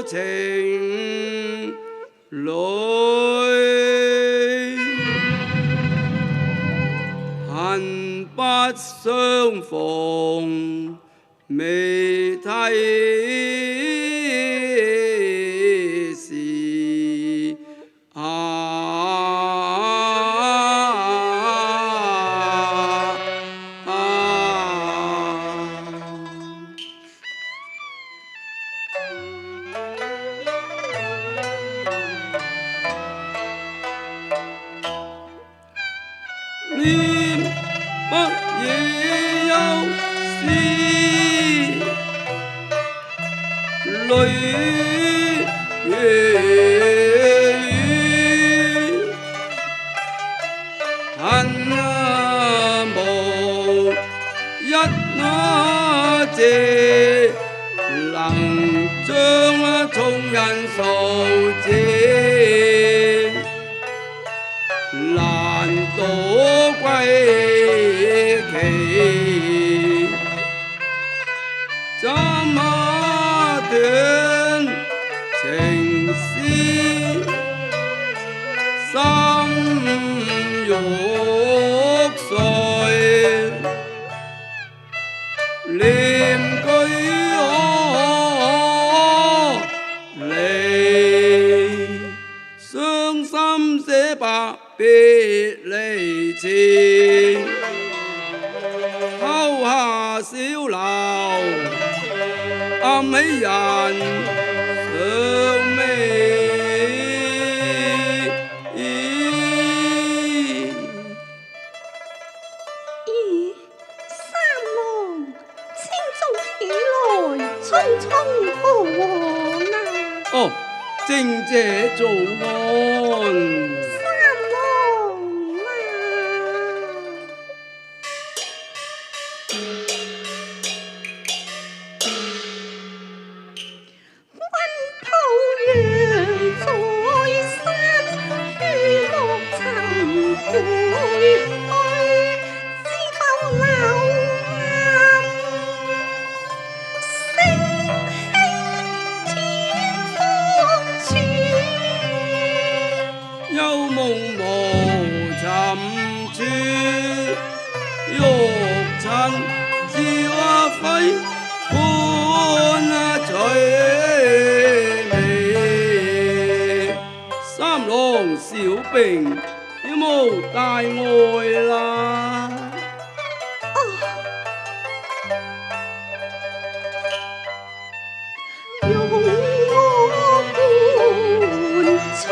情侶，恨不相逢未睇時念乜嘢憂思，淚夜雨，恨無一借，能將眾人數借，難躲歸期，怎麼斷情絲，心欲碎，念居可離，傷心寫白別離詞，拋下小樓，暗起人想尾。咦，三郎，請早起來，匆匆何往啊？哦，正謝早安。幽夢無尋處，玉塵照輝歡翠微。三郎小兵有無大礙啦？用我伴隨。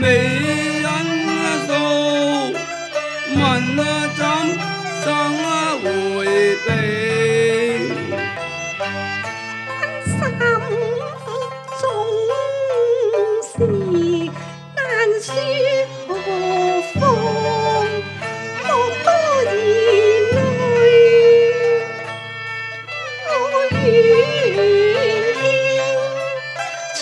美人訴問怎生迴避，心中事難説何妨，莫多言淚，我願聽從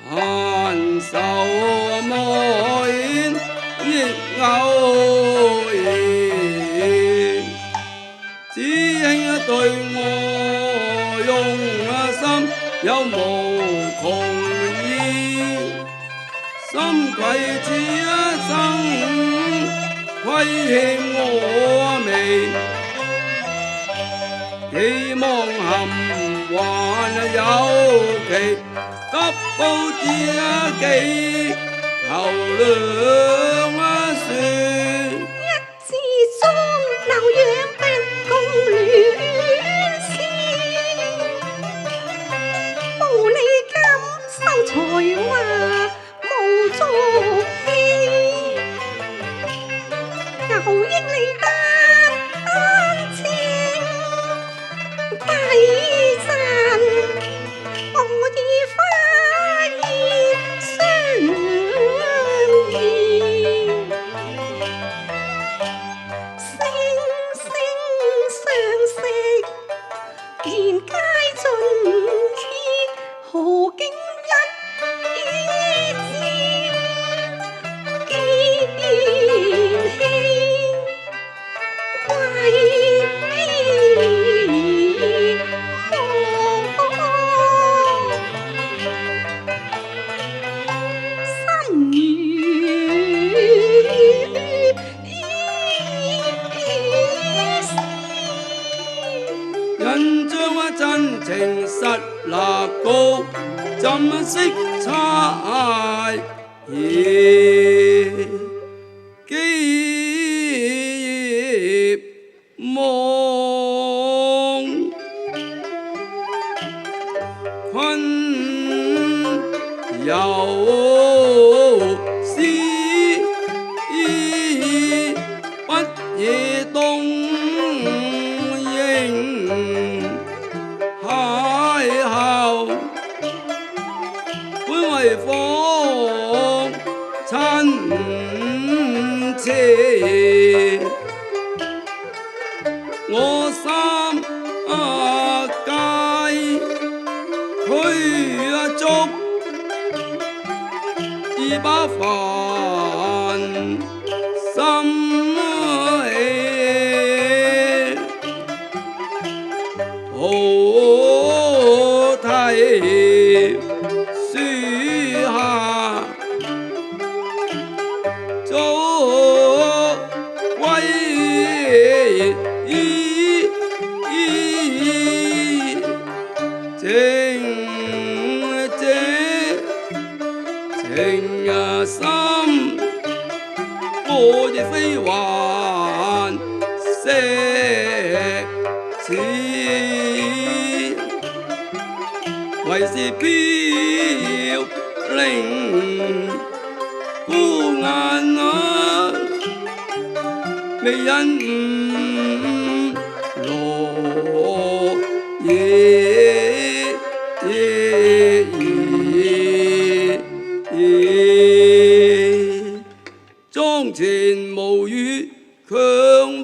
閒愁莫言亦偶然，只應對我用心有無窮意，心愧此生虧欠我未，希望含還有期，急報知己求兩說。一枝中留養不共戀事，無理感受才華無足氣，有益你單情歸陣，我已發現相夜幾葉夢，困遊思，不夜東瀛邂逅，本為訪親切，我三界驅逐，已把煩心起，好題書下早歸情者情深，我亦非還石似，為是飄零孤雁啊，未因落葉妝前無語強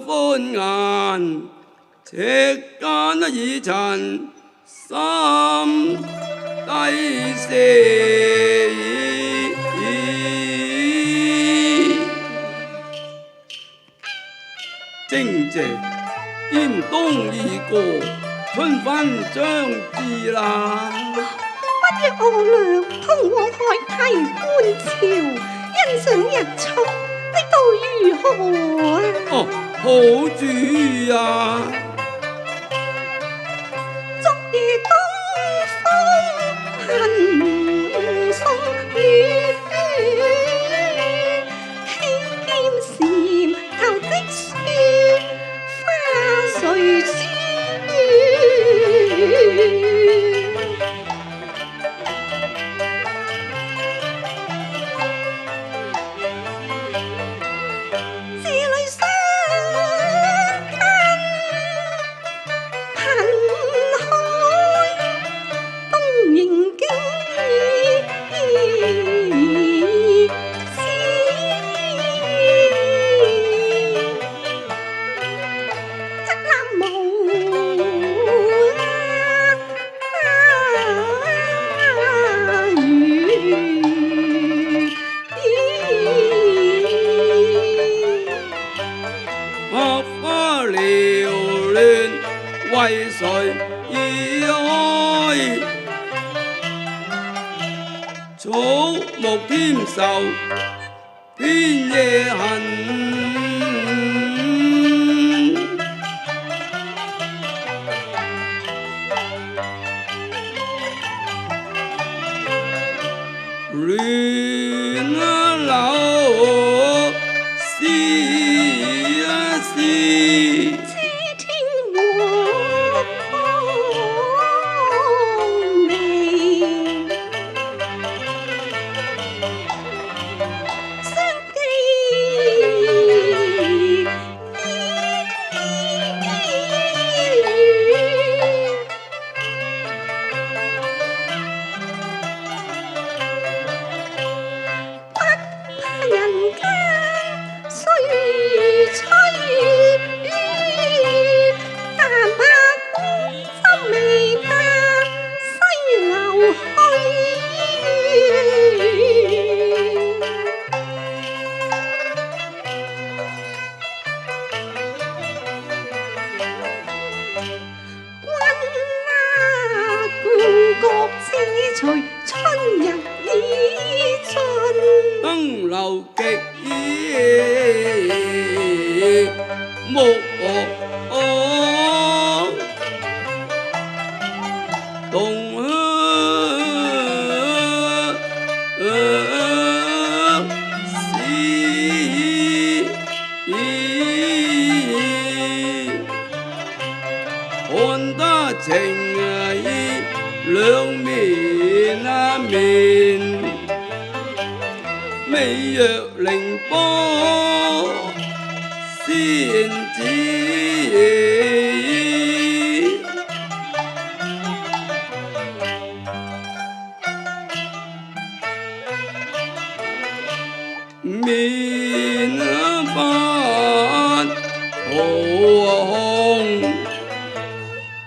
歡顏，赤間已塵心低死。正謝嚴冬已過，春分將至啦。不若我倆同往海堤觀潮，欣賞日出，的道如何啊？哦，好主意啊！昨夜東風頻送雨，輕劍禪頭的雪，花誰書？為誰而哀？草木添愁，天夜恨。亂流思思。隨春日已盡，登樓極已木洞美若凌波仙子，面不紅，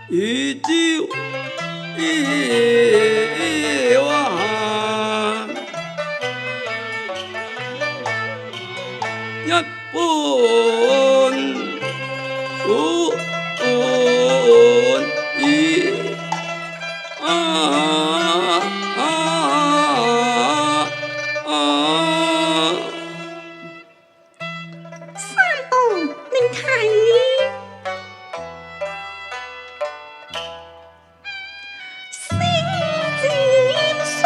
如朝華，一般古意三郎，你睇，星漸疏，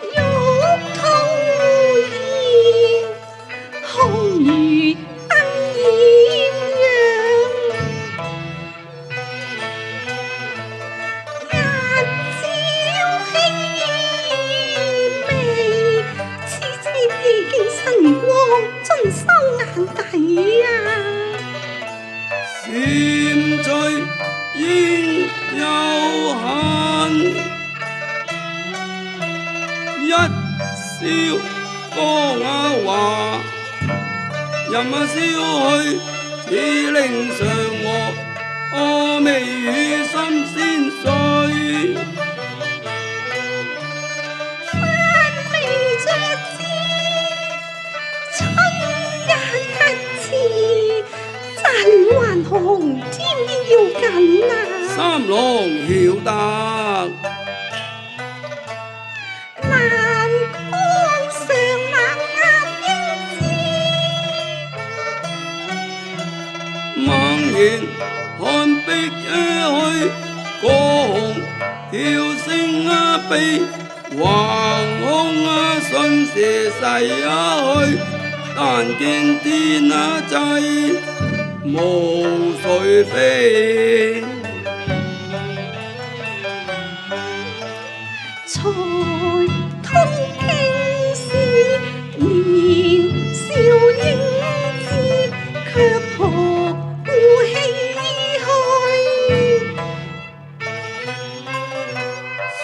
玉兔兒，紅如燈豔陽。日照輕微，此際已經晨光盡收眼底啊！閃翠應有限，一笑江華，任消去似令嫦娥，我未與心先碎。翻未着枝，春日次，陣還紅，天意要緊啊！三郎曉得，蘭江上冷鴨英姿，猛然看碧去，過紅跳星悲，橫空順蛇逝去，但見天際無誰飛。才通經史，年少英姿，卻學故唏噓。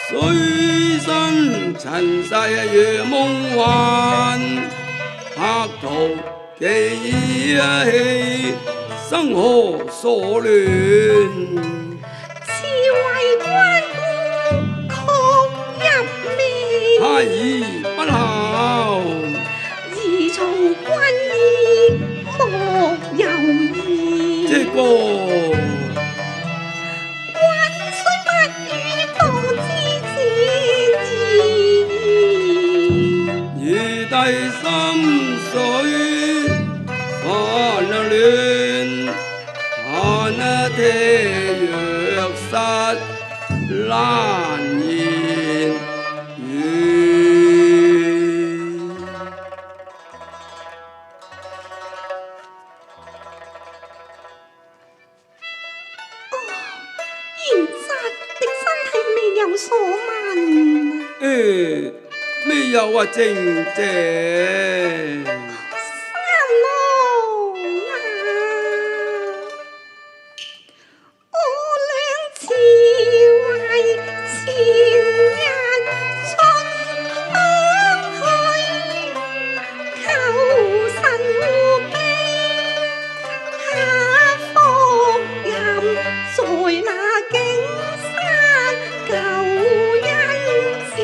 水身塵世如夢幻，客途奇異，生何所戀？智慧關顧確入微，太醫不孝，兒從軍醫莫猶豫。這個君雖不與當知之意，如弟心水煩亂，盼聽若實難言語。賢侄的身體未有所聞。未有啊，正姐。三郎啊，我倆自為前日春香去，求神護庇，下福蔭在那景山舊恩賜。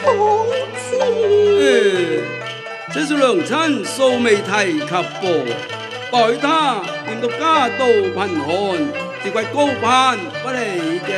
方知。這是娘親素未提及過，待他念到家道貧寒，自愧高攀不嚟嘅。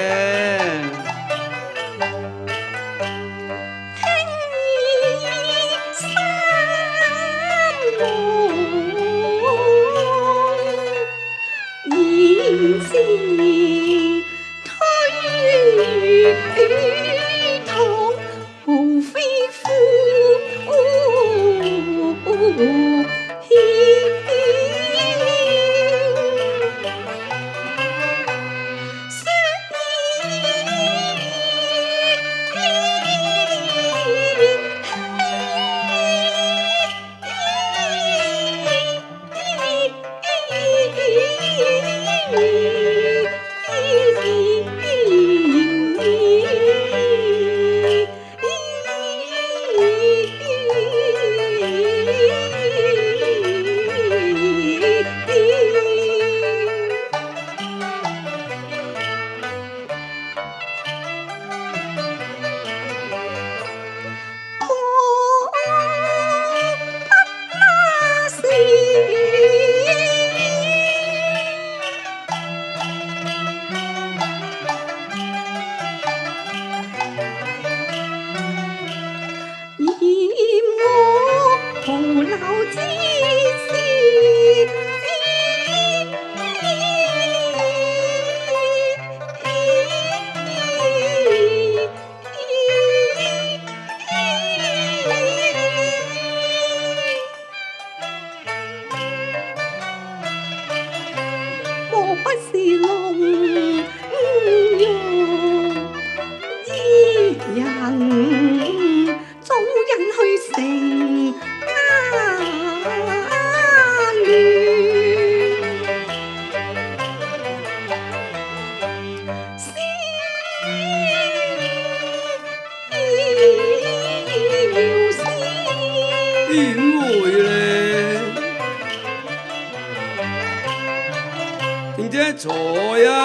才一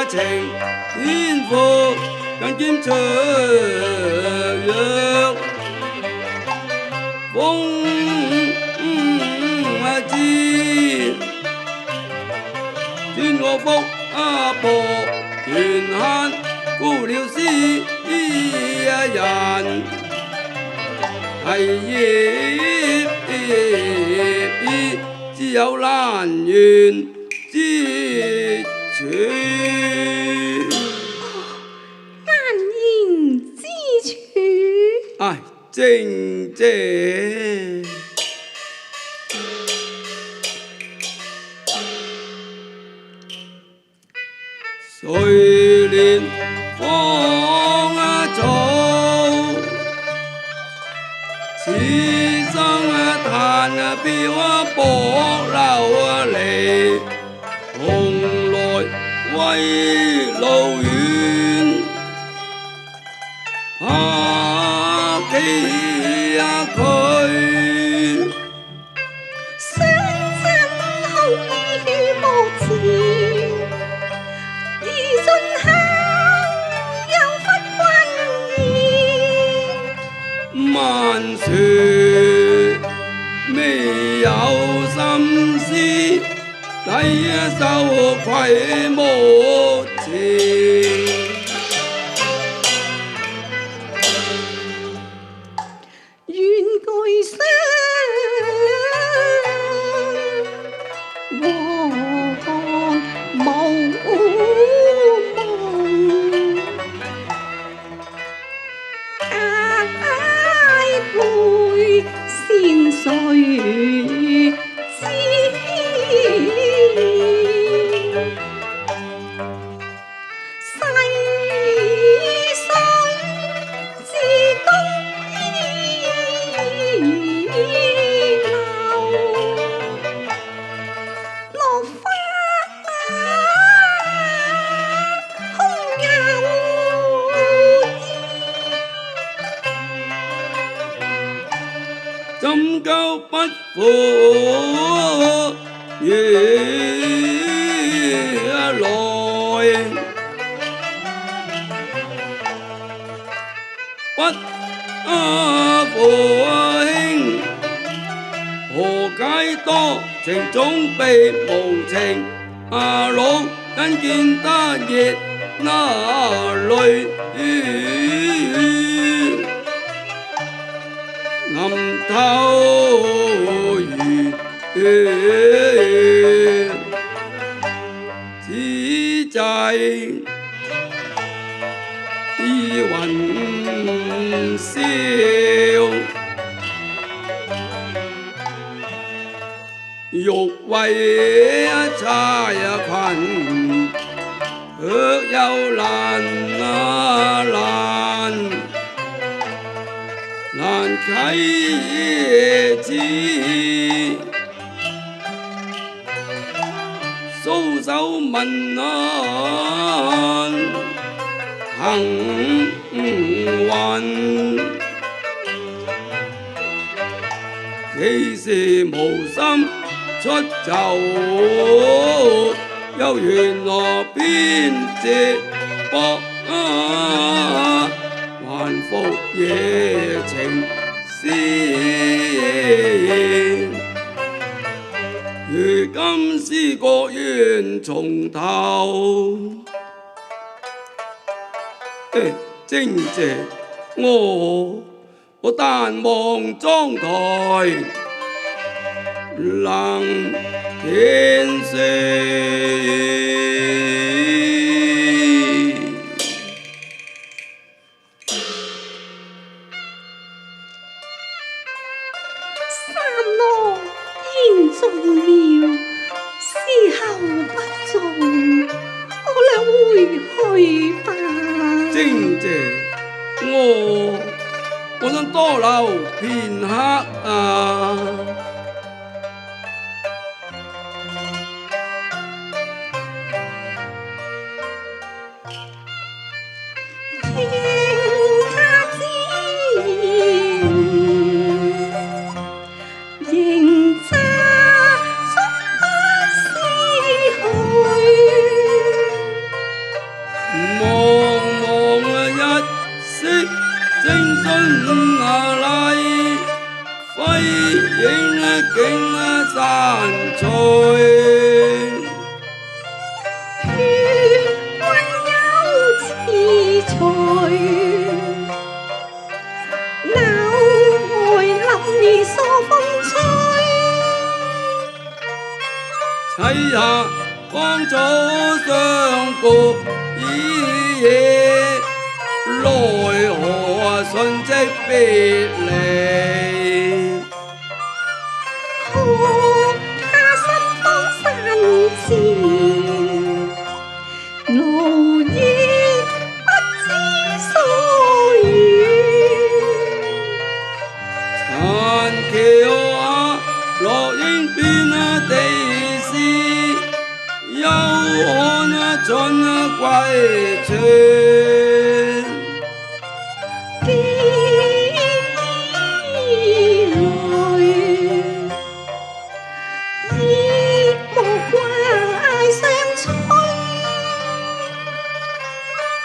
情天賦更兼卓越，風知天我福薄權限，孤了師人係業，只有難言之處。難言之處，唉，正姐，誰憐芳草，此生嘆標薄流離，蓬萊歸路遠，記佢相親好意無詞，而盡孝又忽君意，萬事未有心思，抵受愧無詞。針灸不負原來，不父兄，何解多情總被無情？老因見得熱那淚，暗透如此際依雲霄，欲為差群，卻又難啟齒，搔首問案行雲，幾時無心出走，又緣何偏折薄，還復夜情絲，如今思覺願從頭。正謝我但望妝台能天色。三郎言重了，時候不早，我倆回去吧。正謝我想多留片刻啊。景山翠，願君有此趣，樓外林兒疏風吹，棲下芳草相顧依野，奈何瞬即別離。他心方散漸，路亦不知所願。殘橋下落英邊地事，休看春歸處。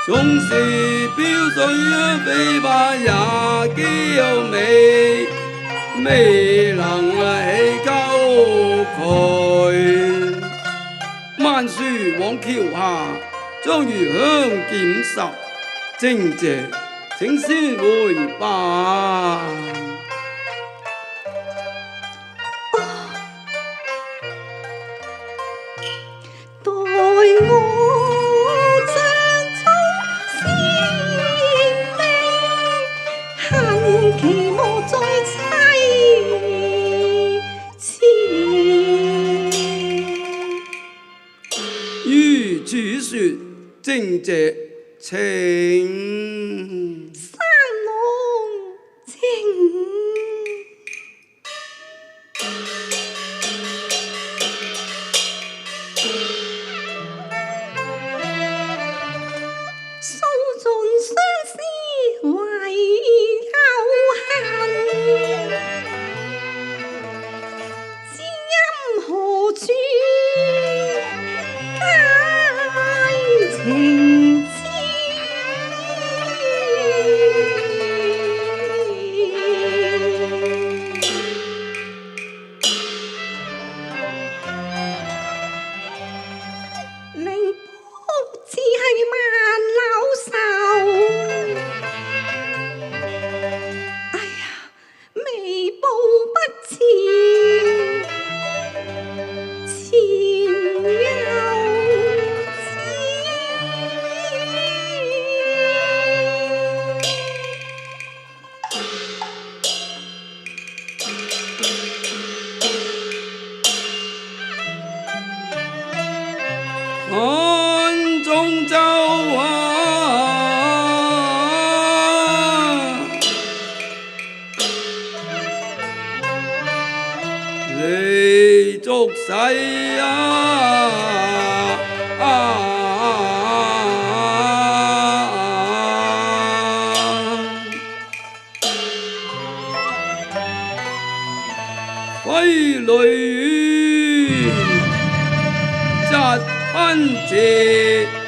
縱是飄水飛花也嬌美，未能起溝渠。萬樹往橋下，將如香劍十。正謝，請先回吧。於此說，正謝請。三郎請。訴盡相思為有恨，知音何處解情痴？你足世揮淚疾奔捷。